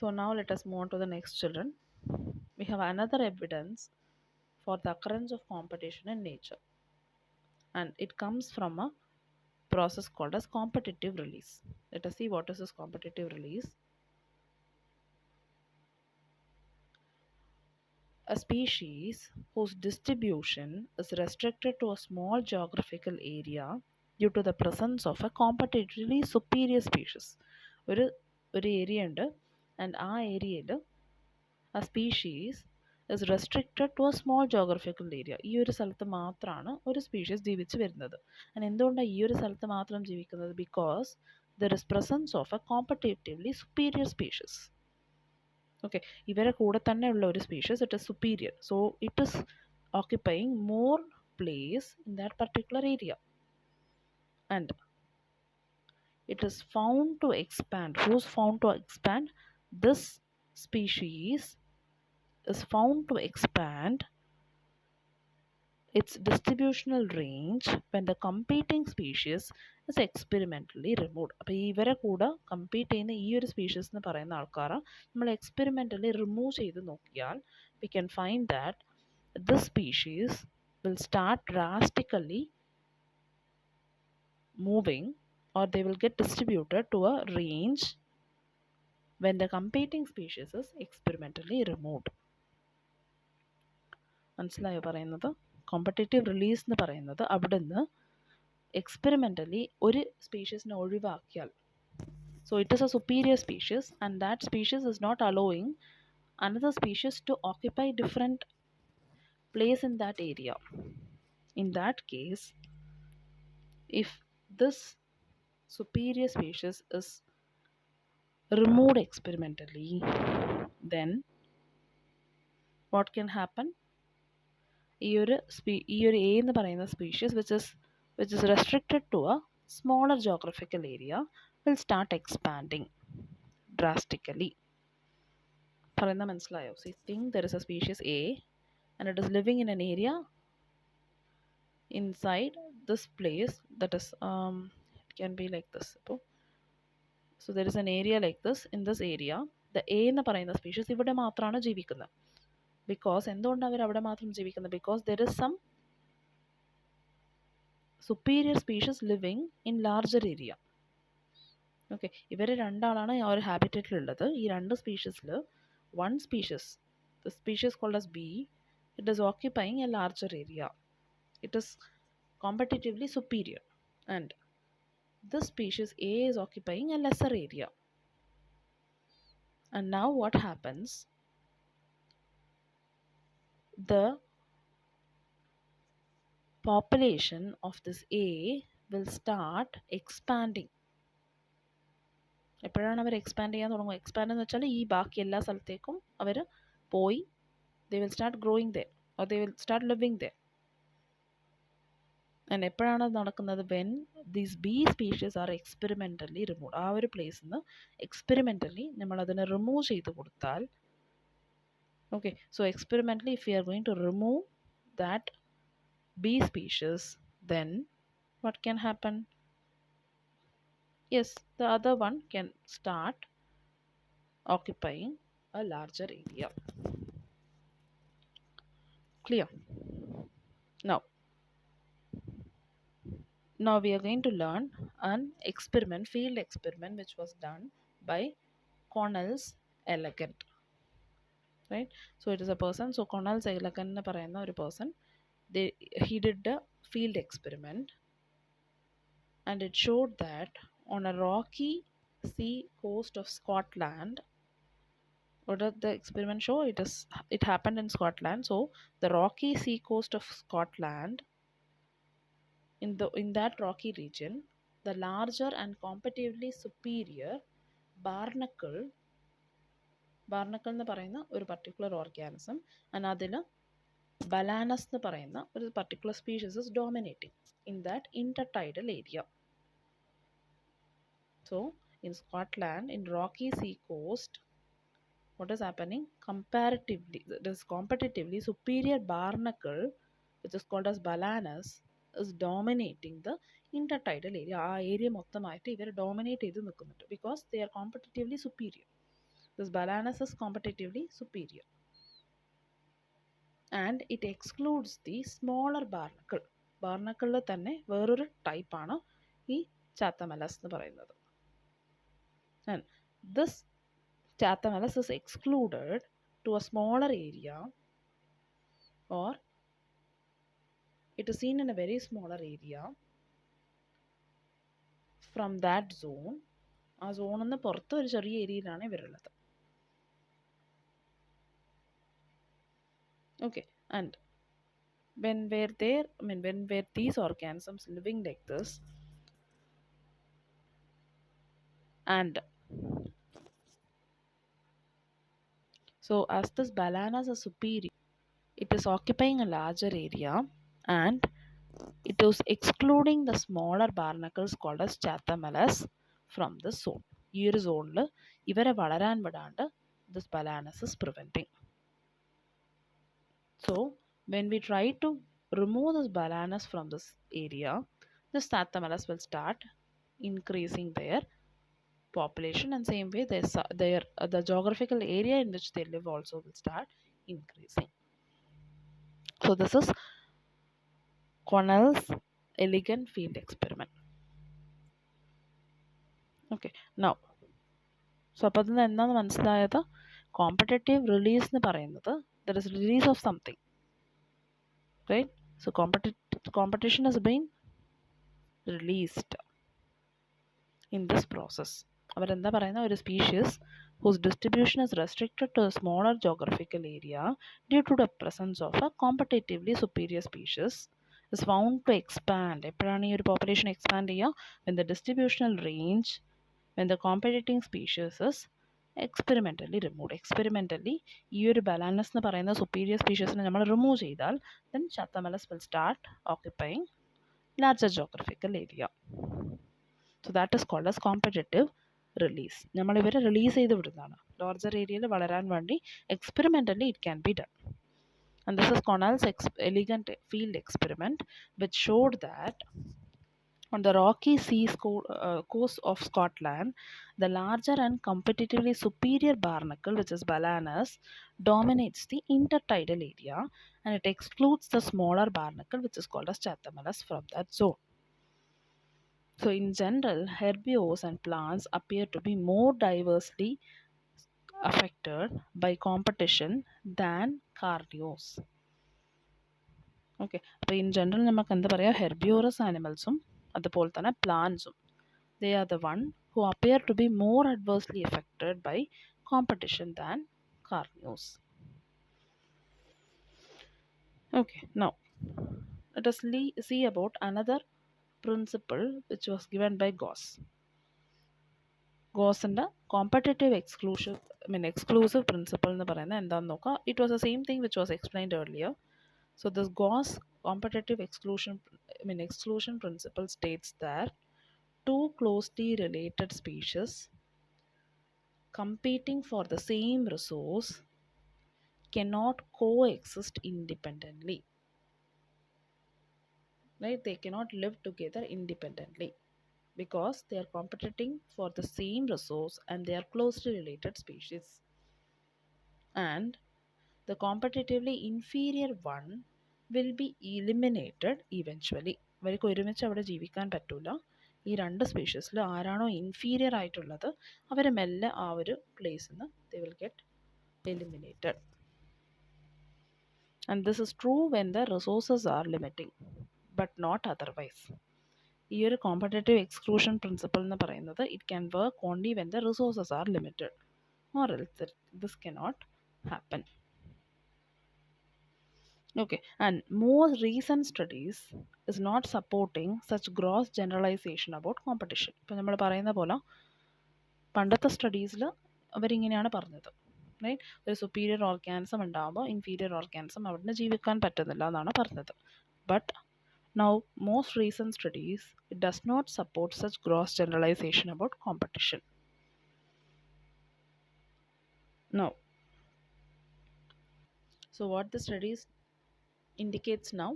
So now let us move on to the next, children. We have another evidence for the occurrence of competition in nature, and it comes from a process called as competitive release. Let us see what is this competitive release. A species whose distribution is restricted to a small geographical area due to the presence of a competitively superior species. ഒരു ഒരു area ഉണ്ട്, and ആ ഏരിയയിൽ a species is restricted to a small geographical area. ഈ ഒരു സ്ഥലത്ത് മാത്രമാണ് ഒരു സ്പീഷീസ് ജീവിച്ച് വരുന്നത്. ആൻഡ് എന്തുകൊണ്ടാണ് ഈ ഒരു സ്ഥലത്ത് മാത്രം ജീവിക്കുന്നത്? Because there is presence of a competitively superior species. Okay, ഇവരെ കൂടെ തന്നെ ഉള്ള ഒരു species, it is superior, so it is occupying more place in that particular area, and it is found to expand. Who's found to expand? This species is found to expand its distributional range when the competing species is experimentally removed. അപ്പോൾ ഇവരെ കൂടെ compete ചെയ്യുന്ന ഈ ഒരു species എന്ന് പറയുന്ന ആൾക്കാരെ നമ്മൾ എക്സ്പെരിമെൻ്റലി റിമൂവ് ചെയ്ത് നോക്കിയാൽ we can find that this species will start drastically moving, or they will get distributed to a range when the competing species is experimentally removed. മനസ്സിലായോ പറയുന്നത്? കോമ്പറ്റേറ്റീവ് റിലീസ് എന്ന് പറയുന്നത് അവിടെ നിന്ന് എക്സ്പെരിമെൻ്റലി ഒരു സ്പീഷീസിനെ ഒഴിവാക്കിയാൽ, so it is a superior species and that species is not allowing another species to occupy different place in that area. In that case, if this superior species is removed experimentally, then what can happen? ഈ ഒരു A എന്ന് പറയുന്ന species which is restricted to a smaller geographical area will start expanding drastically. പറയുന്നത് മനസ്സിലായോ? So think there is a species A and it is living in an area inside this place, that is it can be like this. So there is an area like this. In this area the A എന്ന് പറയുന്ന species ഇവിടെ മാത്രമാണ് ജീവിക്കുന്നത്. Because എന്തുകൊണ്ടാണ് അവർ അവിടെ മാത്രം ജീവിക്കുന്നത്? Because there is some superior species living in larger area. Okay, ഇവർ രണ്ടാളാണ് ആ ഒരു ഹാബിറ്ററ്റിലുള്ളത്. ഈ രണ്ട് സ്പീഷീസിൽ one species, the species called as B, it is occupying a larger area. It is competitively superior, and this species A is occupying a lesser area. And now what happens? The population of this A will start expanding. എപ്പോഴാണ് അവർ expand ചെയ്യാൻ തുടങ്ങുക? Expand എന്ന് വെച്ചാൽ ഈ ബാക്കി എല്ലാ സ്ഥലത്തേക്കും അവർ പോയി they will start growing there, or they will start living there. And എപ്പോഴാണ് അത് നടക്കുന്നത്? when these B species are experimentally removed. ആ ഒരു പ്ലേസിൽ നിന്ന് എക്സ്പെരിമെൻ്റലി നമ്മൾ അതിനെ റിമൂവ് ചെയ്ത് കൊടുത്താൽ, okay, so experimentally if we are going to remove that B species, then what can happen? Yes, the other one can start occupying a larger area. Clear? Now we are going to learn an experiment, field experiment, which was done by Connell's elegant. Right? So it is a person. So Connell's elegant എന്ന് പറയുന്ന ഒരു person, he did a field experiment, and it showed that on a rocky sea coast of Scotland, what did the experiment show? It happened in Scotland. So the rocky sea coast of Scotland, in that rocky region, the larger and competitively superior barnacle എന്ന് പറയുന്ന ഒരു particular organism, and അതിൽ ബലാനസ് എന്ന് പറയുന്ന ഒരു particular species is dominating in that intertidal area. So in Scotland, in rocky sea coast, what is happening? Comparatively, this competitively superior barnacle, which is called as balanus, is dominating the intertidal area. ആ area മൊത്തമായിട്ട് ഇവർ dominate ചെയ്ത് നിൽക്കുന്നുണ്ട്, because they are competitively superior. This Balanus is competitively superior. And it excludes the smaller barnacle. ബാർണക്കിളിൽ തന്നെ വേറൊരു ടൈപ്പാണ് ഈ ചാത്തമലസ് എന്ന് പറയുന്നത്. And this Chathamalus is excluded to a smaller area, or it is seen in a very smaller area from that zone. ആ സോണിൽ നിന്ന് പുറത്ത് ഒരു ചെറിയ ഏരിയയിലാണ് ഇവരുള്ളത്. Okay, and when were there, I mean, when were these organisms living like this, and so as this Balanus is superior, it is occupying a larger area, and it was excluding the smaller barnacles called as Chathamalus from the zone. ഈ ഒരു സോണിൽ ഇവരെ വളരാൻ വിടാണ്ട് this Balanus is preventing. So when we try to remove this Balanus from this area, this Chathamalus will start increasing their population, and same way the geographical area in which they live also will start increasing. So this is Cornell's elegant field experiment. Okay, now so അപ്പോൾ അതിൽ നിന്ന് എന്താണ് മനസ്സിലായത്? Competitive release എന്ന് പറയുന്നത് there is release of something, right? So competition is been released in this process. അവരെന്താ പറയുന്നത്? ഒരു species whose distribution is restricted to a smaller geographical area due to the presence of a competitively superior species is found to expand. എപ്പോഴാണ് ഈ ഒരു population expand ചെയ്യുക? when the distributional range, when the competing species is experimentally removed. Experimentally ഈ ഒരു Balanus എന്ന് പറയുന്ന superior species-നെ നമ്മൾ remove ചെയ്താൽ then Chathamalus will start occupying larger geographical area. So that is called as competitive release. നമ്മൾ ഇവരെ release ചെയ്ത് വിടുന്നതാണ്. Larger ഏരിയയിൽ വളരാൻ വേണ്ടി experimentally it can be done. And this is Cornell's elegant field experiment which showed that on the rocky sea coast of Scotland, the larger and competitively superior barnacle, which is Balanus, dominates the intertidal area, and it excludes the smaller barnacle, which is called as Chathamalus, from that zone. So in general, herbivores and plants appear to be more diversely affected by competition than carnivores. Okay, അപ്പോൾ in general നമുക്ക് എന്താ പറയുക? ഹെർബിയോറസ് ആനിമൽസും അതുപോലെ തന്നെ പ്ലാന്റ്സും, they are the one who appear to be more adversely affected by competition than carnivores. Okay, now let us see about another principle which was given by Gauss. ഗോസിൻ്റെ competitive exclusive principle എന്ന് പറയുന്നത് എന്താണെന്ന് നോക്കുക. It was the same thing which was explained earlier. So this Gauss competitive exclusion principle states that two closely related species competing for the same resource cannot coexist independently. Right? They cannot live together independently because they are competing for the same resource and they are closely related species. And the competitively inferior one will be eliminated eventually. അവർക്ക് ഒരുമിച്ച് അവിടെ ജീവിക്കാൻ പറ്റില്ല. ഈ രണ്ട് സ്പീഷീസിൽ ആരാണോ inferior ആയിട്ടുള്ളത് അവർ മെല്ലെ ആ ഒരു പ്ലേസിൽ നിന്ന് they will get eliminated. And this is true when the resources are limiting but not otherwise. ഈ ഒരു കോമ്പറ്റേറ്റീവ് എക്സ്ക്ലൂഷൻ പ്രിൻസിപ്പിൾ എന്ന് പറയുന്നത് it can work only when the resources are limited, or else this cannot happen. Okay, and more recent studies is not supporting such gross generalization about competition. ഇപ്പം നമ്മൾ പറയുന്ന പോലെ പണ്ടത്തെ സ്റ്റഡീസിൽ അവരിങ്ങനെയാണ് പറഞ്ഞത്, റൈറ്റ്? ഒരു superior organism ഉണ്ടാകുമ്പോൾ ഇൻഫീരിയർ ഓർഗാനിസം അവിടെ ജീവിക്കാൻ പറ്റുന്നില്ല എന്നാണ് പറഞ്ഞത്. But now most recent studies it does not support such gross generalization about competition. Now, so what the studies indicates now?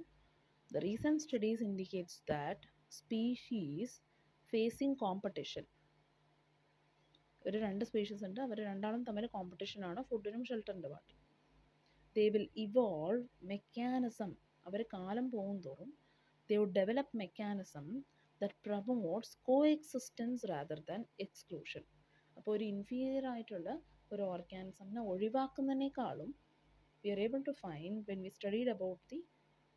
The recent studies indicates that species facing competition ഒരു രണ്ട് species ഉണ്ട്, അവർ രണ്ടാളും തമ്മിൽ കോമ്പറ്റീഷനാണ് ഫുഡിനും ഷെൽട്ടറിൻ്റെ പാർട്ടി. They will evolve mechanism. അവർ കാലം പോകും തോറും they would develop mechanism that promotes coexistence rather than exclusion. അപ്പോൾ ഒരു ഇൻഫീരിയർ ആയിട്ടുള്ള ഒരു ഓർഗാനിസമിനെ ഒഴിവാക്കുന്നതിനേക്കാളും we are able to find when we studied about the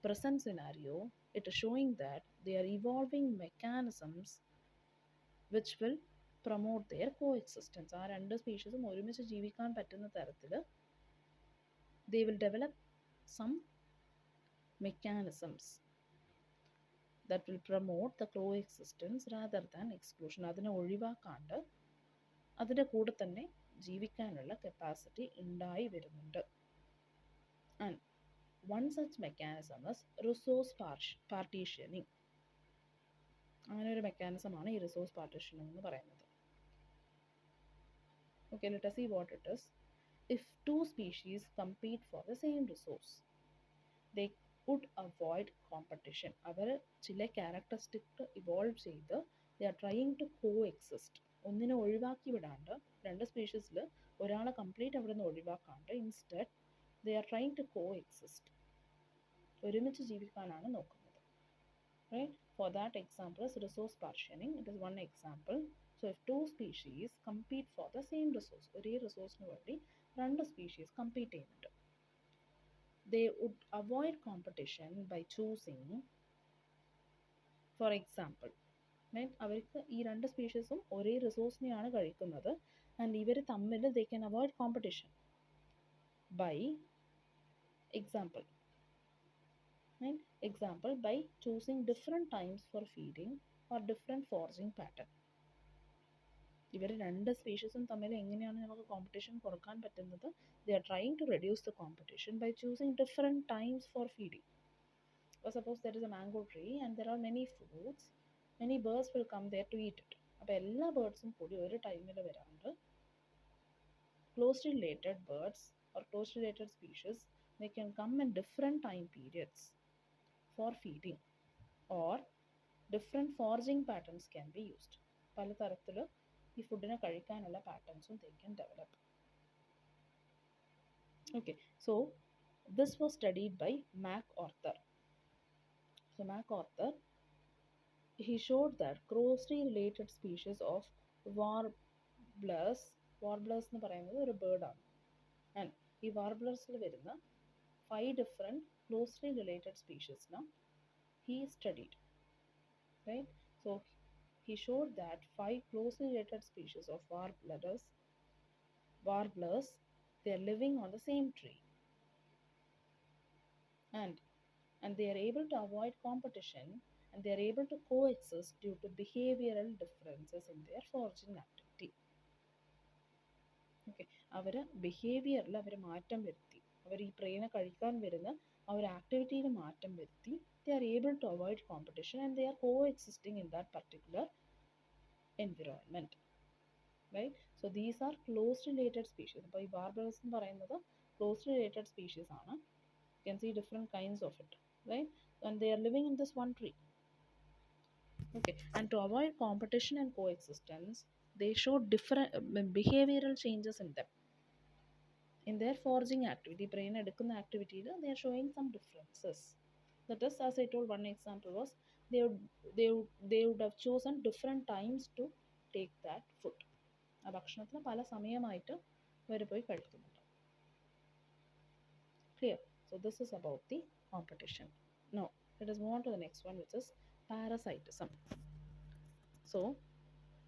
present scenario, it is showing that they are evolving mechanisms which will promote their coexistence. ആ രണ്ട് സ്പീഷീസും ഒരുമിച്ച് ജീവിക്കാൻ പറ്റുന്ന തരത്തിൽ they will develop some mechanisms that will promote the coexistence rather than exclusion. അതിനെ ഒഴിവാക്കാണ്ട് അതിൻ്റെ കൂടെ തന്നെ ജീവിക്കാനുള്ള കപ്പാസിറ്റി ഉണ്ടായി വരുന്നുണ്ട്. And one such mechanism is resource partitioning. അങ്ങനെ ഒരു മെക്കാനിസമാണ് ഈ റിസോഴ്സ് പാർട്ടീഷനിങ് എന്ന് പറയുന്നത്. Okay, let us see what it is. If two species compete for the same resource, they would avoid competition. അവർ ചില ക്യാരക്ടറിസ്റ്റിക് ഇവോൾവ് ചെയ്ത് they are trying to coexist. ഒന്നിനെ ഒഴിവാക്കി വിടാണ്ട്, രണ്ട് സ്പീഷീസിൽ ഒരാളെ കംപ്ലീറ്റ് അവിടെ നിന്ന് ഒഴിവാക്കാണ്ട് instead they are trying to coexist. ഒരുമിച്ച് ജീവിക്കാനാണ് നോക്കുന്നത്. Right? For that example is resource partitioning. It is one example. So if two species compete for the same resource, ഒരേ റിസോഴ്സിന് വേണ്ടി രണ്ട് സ്പീഷീസ് കമ്പീറ്റ് ചെയ്യുന്നുണ്ട്, they would avoid competition by choosing, for example, right? അവർക്ക് ഈ രണ്ട് സ്പീഷീസും ഒരേ റിസോഴ്സിനെയാണ് കഴിക്കുന്നത് and ഇവർ തമ്മിൽ they can avoid competition by example, right? Example, by choosing different times for feeding or different foraging pattern. ഇവർ രണ്ട് സ്പീഷീസും തമ്മിൽ എങ്ങനെയാണ് നമുക്ക് കോമ്പറ്റീഷൻ കുറക്കാൻ പറ്റുന്നത്? they are trying to reduce the competition by choosing different times for feeding. Or suppose there is a mango tree and there are many fruits, many birds will come there to eat it. അപ്പോൾ എല്ലാ ബേർഡ്സും കൂടി ഒരു ടൈമിൽ വരാണ്ട് closely related birds or closely related species, they can come in different time periods for feeding, or different foraging patterns can be used. പല തരത്തിൽ ഈ ഫുഡിനെ കഴിക്കാനുള്ള പാറ്റേൺസും they can develop. Okay, so this was studied by MacArthur. So MacArthur, he showed that closely related species of warblers എന്ന് പറയുന്നത് ഒരു ബേർഡാണ്, and ഈ വാർബ്ലേഴ്സിൽ വരുന്ന 5 different closely related species now he studied, right? So he showed that 5 closely related species of warblers, they are living on the same tree, and they are able to avoid competition, and they are able to coexist due to behavioral differences in their foraging activity. Okay, അവർ ബിഹേവിയറിൽ അവർ മാറ്റം വരുത്തി, അവർ ഈ പ്രേനെ കഴിക്കാൻ വരുന്ന ആ ഒരു ആക്ടിവിറ്റിയിൽ മാറ്റം വരുത്തി they are able to avoid competition and they are coexisting in that particular environment, right? So these are closely related species. അപ്പോൾ ഈ warblers എന്ന് പറയുന്നത് closely related species ആണ്. You can see different kinds of it, right? And they are living in this one tree. Okay, and to avoid competition and coexistence, they show different behavioral changes in them. In their foraging activity, brain എടുക്കുന്ന ആക്ടിവിറ്റിയിൽ they are showing some differences. That is, as I told, one example was they would have chosen different times to take that food. ആ ഭക്ഷണത്തിന് പല സമയമായിട്ട് അവർ പോയി കഴിക്കുന്നുണ്ട്. Clear? So this is about the competition. Now let us move on to the next one, which is parasitism. So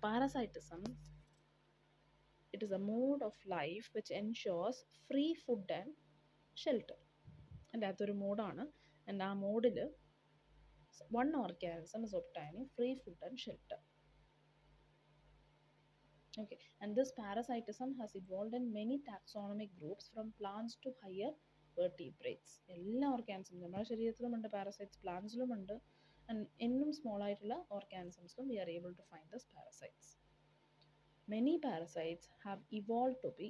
parasitism, it is a mode of life which ensures free food and shelter. And അതൊരു മോഡാണ്, and ആ മോഡിൽ one organism is obtaining free food and shelter. Okay, and this parasitism has evolved in many taxonomic groups from plants to higher vertebrates. എല്ലാ ഓർഗാനിസംസും നമ്മുടെ ശരീരത്തിലുമുണ്ട് parasites, പ്ലാന്റ്സിലുമുണ്ട്, and ഇന്നും small ആയിട്ടുള്ള ഓർഗാനിസംസിലും we are able to find this parasites. Many parasites have evolved to be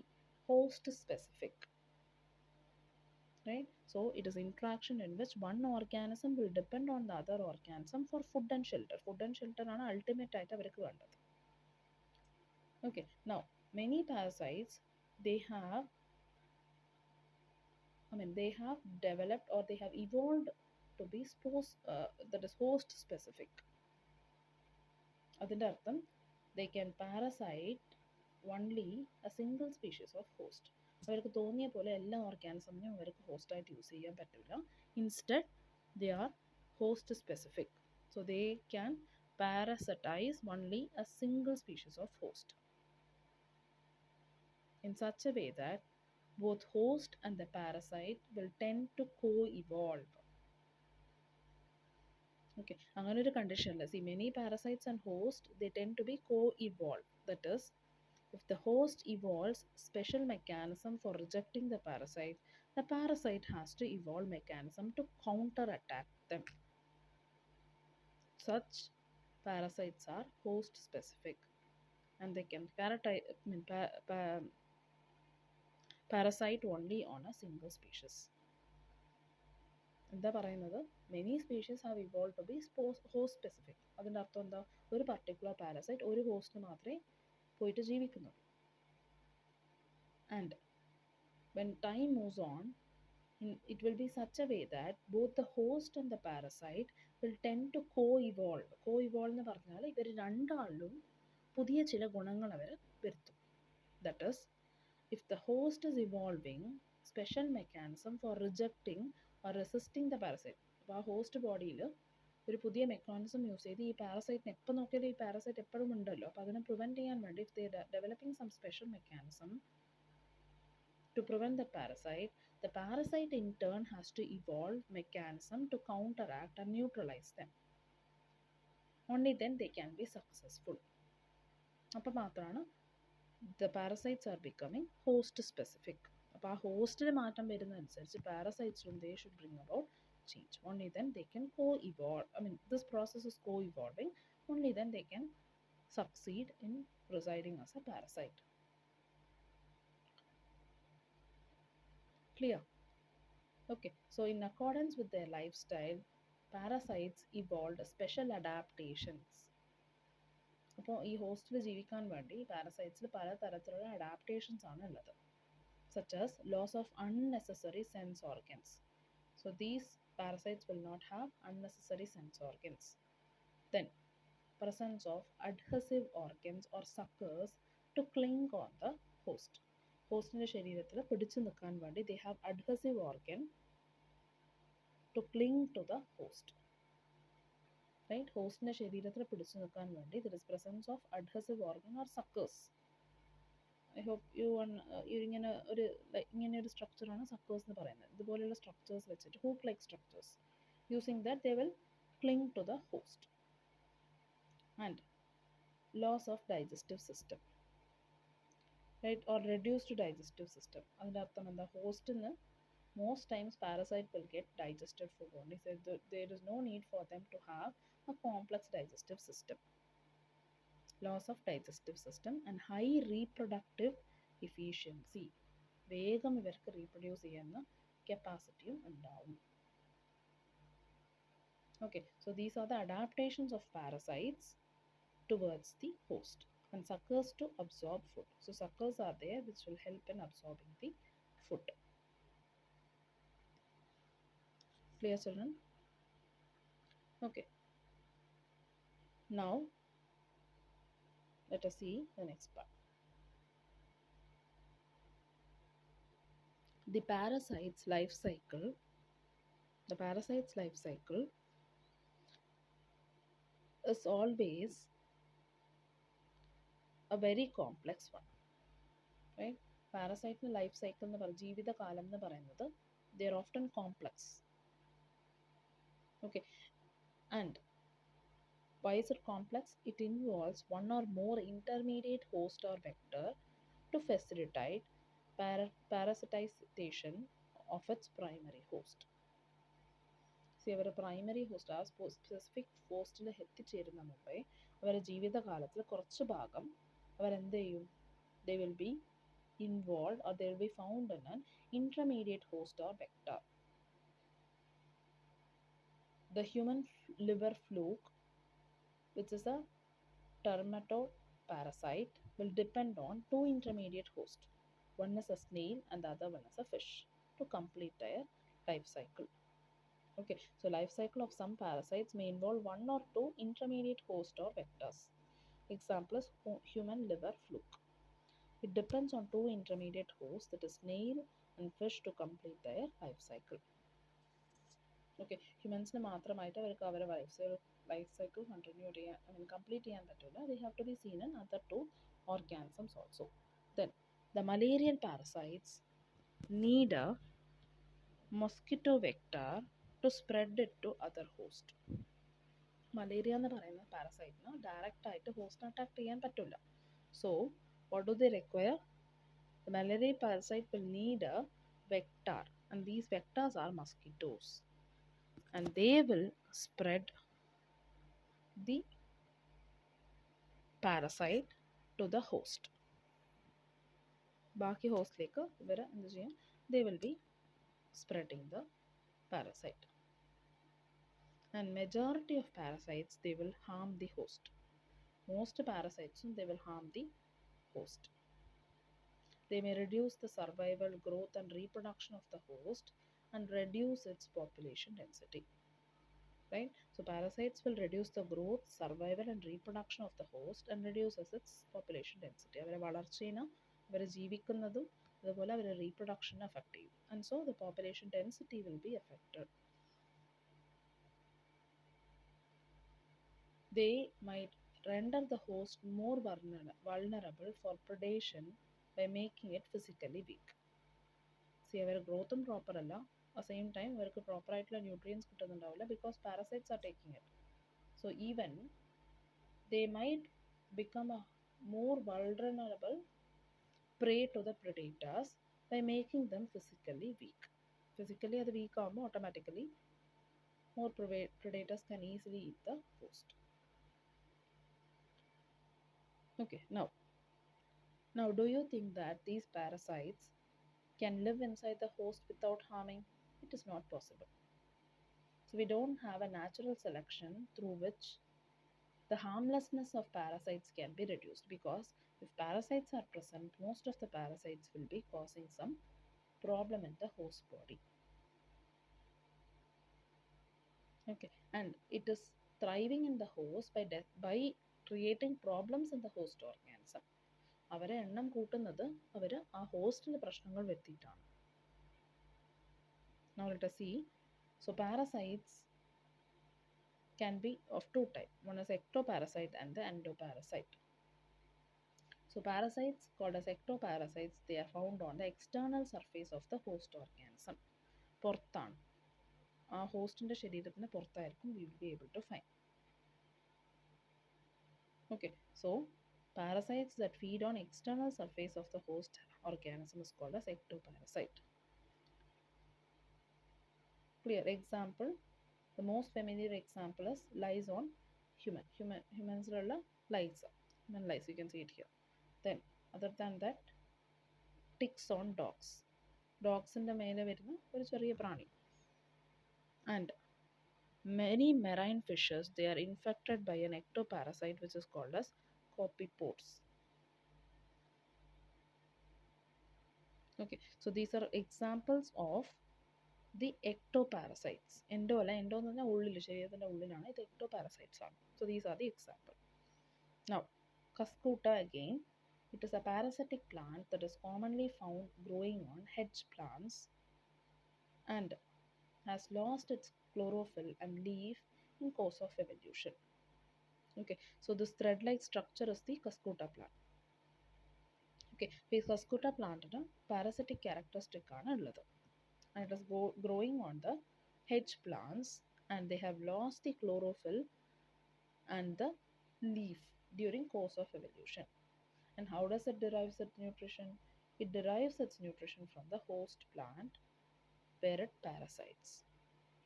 host specific, right? So it is interaction in which one organism will depend on the other organism for food and shelter. Food and shelter ആണ് ultimate ആയിട്ട് അവർക്ക് വേണ്ടത്. Okay, now Many parasites, they have, they have developed or they have evolved to be that is host specific. അതിൻ്റെ അർത്ഥം they can parasite only a single species of host. അവർക്ക് തോന്നിയ പോലെ എല്ലാ ഓർഗാനിസമിനെയും അവർക്ക് ഹോസ്റ്റായിട്ട് യൂസ് ചെയ്യാൻ പറ്റില്ല. Instead they are host specific. So they can parasitize only a single species of host in such a way that both host and the parasite will tend to co-evolve. Okay, അങ്ങനെ ഒരു കണ്ടീഷനിൽ see many parasites and host they tend to be co-evolve. That is, if the host evolves special mechanism for rejecting the parasite has to evolve mechanism to counterattack them. Such parasites are host specific and they can parasite only on a single species. എന്താ പറയുന്നത്, many species have evolve to be host specific. അതിൻ്റെ അർത്ഥം എന്താ, ഒരു particular parasite ഒരു ഹോസ്റ്റിന് മാത്രമേ പോയിട്ട് ജീവിക്കുന്നുള്ളൂ. And when time moves on, it will be such a way that both the host and the parasite will tend to co-evolve. Co-evolve എന്ന് പറഞ്ഞാൽ ഇവർ രണ്ടാളിലും പുതിയ ചില ഗുണങ്ങൾ അവർ വരുത്തും. That is, if the host is evolving special mechanism for rejecting or resisting the parasite, അപ്പോൾ ആ host ബോഡിയിൽ ഒരു പുതിയ മെക്കാനിസം യൂസ് ചെയ്ത് ഈ പാരസൈറ്റിനെ എപ്പോൾ നോക്കിയാലും ഈ പാരസൈറ്റ് എപ്പോഴും ഉണ്ടല്ലോ, അപ്പോൾ അതിനെ പ്രിവെൻറ്റ് ചെയ്യാൻ വേണ്ടി if they are developing some special mechanism to prevent the parasite in turn has to evolve mechanism to counteract and neutralize them. Only then they can be successful. അപ്പോൾ മാത്രമാണ് the parasites are becoming host specific. അപ്പോൾ ആ ഹോസ്റ്റിൽ മാറ്റം വരുന്നതനുസരിച്ച് പാരസൈറ്റ്സിലും they should bring about change. Only then they can co-evolve. This process is co-evolving. Only then they can succeed in residing as a parasite. Clear? Okay, so in accordance with their lifestyle, parasites evolved special adaptations. അപ്പോൾ ഈ ഹോസ്റ്റിൽ ജീവിക്കാൻ വേണ്ടി പാരസൈറ്റ്സിൽ പലതരത്തിലുള്ള adaptations ആണ് ഉള്ളത്. Such as loss of unnecessary sense organs. So these parasites will not have unnecessary sense organs. Then presence of adhesive organs or suckers to cling on the host. ഹോസ്റ്റിൻ്റെ ശരീരത്തിൽ പിടിച്ചു നിൽക്കാൻ വേണ്ടി they have adhesive organ to cling to the host. Right? ഹോസ്റ്റിൻ്റെ ശരീരത്തിൽ പിടിച്ചു നിൽക്കാൻ വേണ്ടി there is presence of adhesive organ or suckers. I hope ഇങ്ങനെ ഒരു സ്ട്രക്ചറാണ് സക്കേഴ്സ് എന്ന് പറയുന്നത്. ഇതുപോലെയുള്ള സ്ട്രക്ചേഴ്സ് വെച്ചിട്ട് hook like structures using that they will cling to the host. And loss of digestive system, right, or reduced digestive system. അതിൻ്റെ അർത്ഥം എന്താ, ഹോസ്റ്റിന് most times parasite will get digested food only. So there is no need for them to have a complex digestive system. Loss of digestive system and high reproductive efficiency. വേഗം ഇവർക്ക് reproduce ചെയ്യുന്ന കപ്പാസിറ്റിയും ഉണ്ടാവും. Okay, so these are the adaptations of parasites towards the host and suckers to absorb food. So suckers are there which will help in absorbing the food. Clear, children? Okay. Now let us see the next part. The parasite's life cycle is always a very complex one, right? Parasite life cycle എന്ന് പറയുന്നത്, ജീവിതകാലം എന്ന് പറയുന്നത്, they are often complex. Okay, and why is it complex? It involves one or more intermediate host or vector to facilitate parasitization of its primary host. See, അവരുടെ primary host ആ specific ഹോസ്റ്റിൽ എത്തിച്ചേരുന്ന മുമ്പേ അവരുടെ ജീവിതകാലത്തിൽ കുറച്ച് ഭാഗം അവരെന്ത് ചെയ്യും, they will be involved or they will be found in an intermediate host or vector. The human liver fluke, which is a termitoparasite, will depend on two intermediate hosts. One is a snail and the other one is a fish to complete their life cycle. Okay, so life cycle of some parasites may involve one or two intermediate hosts or vectors. Example is human liver fluke. It depends on two intermediate hosts, that is snail and fish, to complete their life cycle. Okay, ഹ്യൂമൻസിന് മാത്രമായിട്ട് അവർക്ക് അവരുടെ life cycle continue ചെയ്യാൻ complete ചെയ്യാൻ പറ്റില്ല. They have to be seen in other two organisms also. Then the malarial parasites need a mosquito vector to spread it to other host. Malaria എന്ന് പറയുന്ന പാരസൈറ്റിന് direct ആയിട്ട് ഹോസ്റ്റിനെ attack ചെയ്യാൻ പറ്റില്ല. So what do they require? The malarial parasite will need a vector, and these vectors are mosquitoes, and they will spread the parasite to the host. ബാക്കി ഹോസ്റ്റിലേക്ക് ഇവർ എന്ത് ചെയ്യും? They will be spreading the parasite. And majority of parasites, they will harm the host. Most parasites, they will harm the host. They may reduce the survival, growth and reproduction of the host and reduce its population density. Right? So parasites will reduce the growth, survival and reproduction of the host and reduces its population density. അവരെ വളർച്ചയിനും അവരെ ജീവിക്കുന്നതും അതുപോലെ അവരെ റീപ്രൊഡക്ഷനെ affect ചെയ്യും. And so the population density will be affected. They might render the host more vulnerable for predation by making it physically weak. See, അവരുടെ ഗ്രോത്തും proper അല്ല, at same time അവർക്ക് proper ആയിട്ടുള്ള ന്യൂട്രിയൻസ് കിട്ടുന്നുണ്ടാവില്ല, because parasites are taking it. So even they might become a more vulnerable prey to the predators by making them physically weak. Physically അത് weak ആകുമ്പോൾ automatically more predators can easily eat the host. Okay, now do you think that these parasites can live inside the host without harming? It is not possible. So we don't have a natural selection through which the harmlessness of parasites can be reduced, because if parasites are present, most of the parasites will be causing some problem in the host body. Okay, and it is thriving in the host by creating problems in the host organism. അവരെ എണ്ണം കൂട്ടുന്നത് അവർ ആ ഹോസ്റ്റിൽ പ്രശ്നങ്ങൾ വരുത്തിയിട്ടാണ്. Now let us see. So parasites can be of two types. One is ectoparasite and the endoparasite. So parasites called as ectoparasites, they are found on the external surface of the host organism. പുറത്താണ്, ആ ഹോസ്റ്റിൻ്റെ ശരീരത്തിന് പുറത്തായിരിക്കും we will be able to find. Okay, so parasites that feed on external surface of the host organism is called as ectoparasite. Clear? Example, the most familiar example is lies on humans lice, human lice, you can see it here. Then other than that, ticks on dogsന്റെ മേലെ വരുന്ന ഒരു ചെറിയ പ്രാണി. And many marine fishes, they are infected by an ectoparasite which is called as copypodes. Okay, so these are examples of the ectoparasites. endo എന്ന് പറഞ്ഞാൽ ഉള്ളിൽ, ശരീരത്തിൻ്റെ ഉള്ളിലാണ്, ഇത് ectoparasites ആണ്. So these are the example. Now Cuscuta again, it is a parasitic plant that is commonly found growing on hedge plants and has lost its chlorophyll and leaf in course of evolution. Okay, so this thread-like structure is the Cuscuta plant. Okay, ഈ Cuscuta plant parasitic characteristic ആണ് ഉള്ളത്, and it is growing on the hedge plants and they have lost the chlorophyll and the leaf during course of evolution. And how does it derive its nutrition? It derives its nutrition from the host plant where it parasites.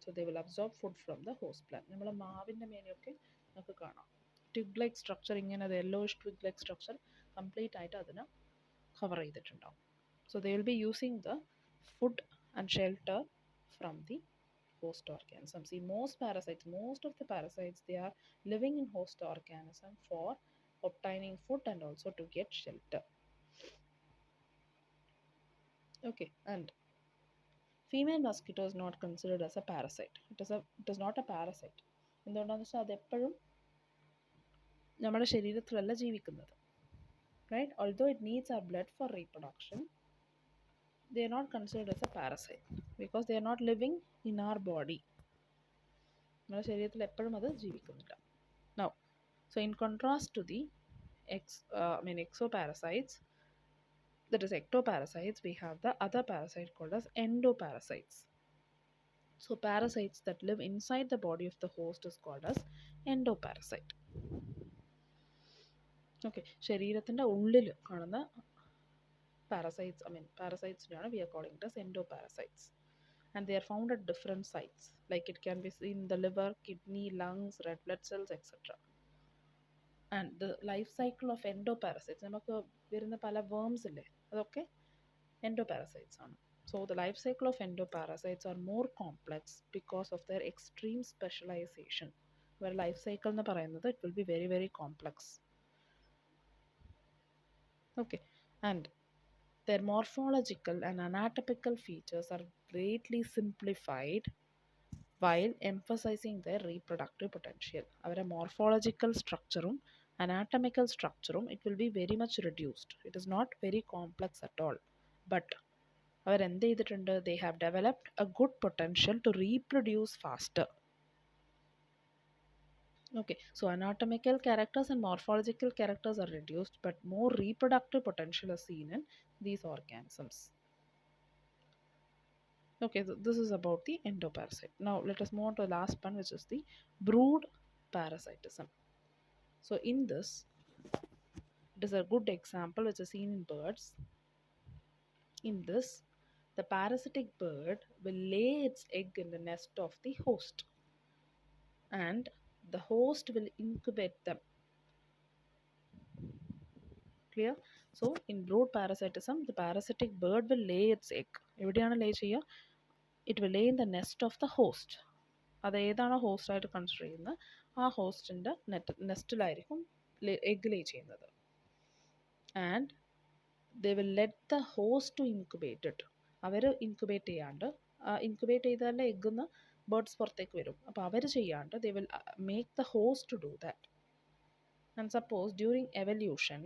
So they will absorb food from the host plant. നമ്മൾ മാവിൻ്റെ മേലെയൊക്കെ നമുക്ക് കാണാം twig like structure, ഇങ്ങനെ yellowish twig like structure complete ആയിട്ട് അതിന് cover ചെയ്തിട്ടുണ്ടാവും. So they will be using the food and shelter from the host organism. See, most of the parasites, they are living in host organism for obtaining food and also to get shelter. Okay, and female mosquito is not considered as a parasite. It is not a parasite. എന്തുകൊണ്ടാണെന്ന് വെച്ചാൽ അതെപ്പോഴും നമ്മുടെ ശരീരത്തിലല്ല ജീവിക്കുന്നത്. Right? Although it needs our blood for reproduction, they are not considered as a parasite because they are not living in our body. നമ്മുടെ ശരീരത്തിൽ എപ്പോഴും അത് ജീവിക്കുന്നില്ല. Now, so in contrast to the exoparasites, that is ectoparasites, we have the other parasite called as endoparasites. So parasites that live inside the body of the host is called as endoparasite. Okay, ശരീരത്തിൻ്റെ ഉള്ളിൽ കാണുന്ന parasites we are calling it as endoparasites. And they are found at different sites. Like it can be seen in the liver, kidney, lungs, red blood cells, etc. And the life cycle of endoparasites, നമുക്ക് വരുന്ന പല worms ഇല്ലേ, അതൊക്കെ endoparasites ആണ്. So the life cycle of endoparasites are more complex because of their extreme specialization. Where life cycle എന്ന് പറയുന്നത് it will be very very complex. Okay, and their morphological and anatomical features are greatly simplified while emphasizing their reproductive potential. അവരുടെ morphological structureും anatomical structureും it will be very much reduced. It is not very complex at all. But അവരെന്ത് ചെയ്തിട്ടുണ്ട്? They have developed a good potential to reproduce faster. Okay, so anatomical characters and morphological characters are reduced, but more reproductive potential is seen in these organisms. Okay, so this is about the endoparasite. Now let us move on to the last one, which is the brood parasitism. So in this, it is a good example which is seen in birds. In this, the parasitic bird will lay its egg in the nest of the host, and the host will incubate them. Clear? So in brood parasitism, the parasitic bird will lay its egg. എവിടെയാണ് lay ചെയ്യുക? It will lay in the nest of the host. അത് ഏതാണോ host ആയിട്ട് consider ചെയ്യുന്നത് ആ ഹോസ്റ്റിൻ്റെ നെസ്റ്റിലായിരിക്കും egg lay ചെയ്യുന്നത്. And they will let the host to incubate it. അവർ incubate ചെയ്യാണ്ട്, ഇൻക്യുബേറ്റ് ചെയ്താലേ എഗ്ഗിന്ന് ബേർഡ്സ് പുറത്തേക്ക് വരും. അപ്പോൾ അവർ ചെയ്യാണ്ട് they will make the host to do that. And suppose during evolution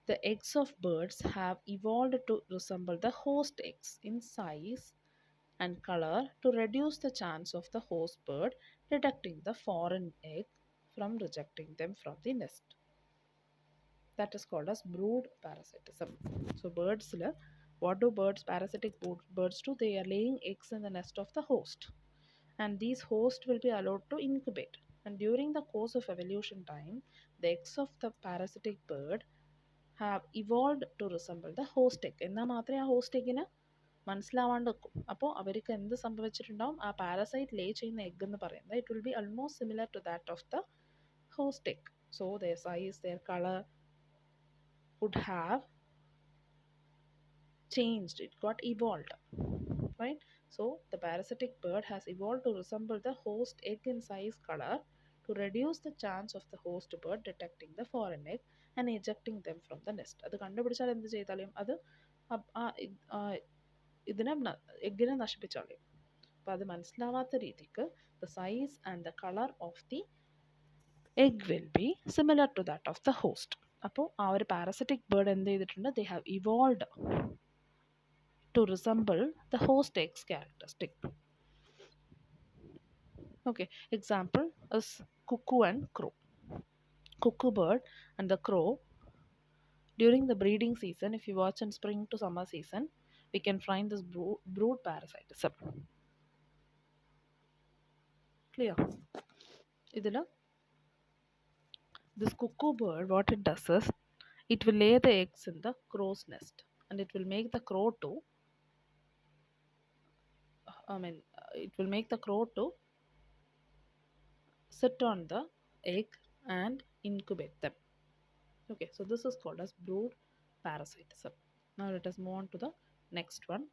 the eggs of birds have evolved to resemble the host eggs in size and color to reduce the chance of the host bird detecting the foreign egg from rejecting them from the nest. That is called as brood parasitism. So birds, what do parasitic birds do? They are laying eggs in the nest of the host, and these hosts will be allowed to incubate. And during the course of evolution time, the eggs of the parasitic bird have evolved to resemble the host egg. എന്നാൽ മാത്രമേ ആ host എഗ്ഗിന് മനസ്സിലാവാണ്ട് വെക്കും. അപ്പോൾ അവർക്ക് എന്ത് സംഭവിച്ചിട്ടുണ്ടാവും? ആ parasite ലേ ചെയ്യുന്ന egg എന്ന് പറയുന്നത് it will be almost similar to that of the host egg. So their size, their color would have changed. It got evolved, right? So the parasitic bird has evolved to resemble the host egg in size, color, to reduce the chance of the host bird detecting the foreign egg and ejecting them from the nest. അത് കണ്ടുപിടിച്ചാൽ എന്ത് ചെയ്താലും അത് ഇതിനെ എഗ്ഗിനെ നശിപ്പിച്ചാളയും. അപ്പോൾ അത് മനസ്സിലാവാത്ത രീതിക്ക് the size and the color of the egg will be similar to that of the host. അപ്പോൾ ആ ഒരു parasitic bird എന്ത് ചെയ്തിട്ടുണ്ട്? They have evolved to resemble the host egg's characteristic. Okay, example is cuckoo and crow. Cuckoo bird and the crow, during the breeding season, if you watch in spring to summer season, we can find this brood parasitism. Clear? ഇതിൽ this cuckoo bird, what it does is it will lay the eggs in the crow's nest, and it will make the crow to it will make the crow to sit on the egg and incubate them. Okay, so this is called as brood parasitism. Now let us move on to the next one,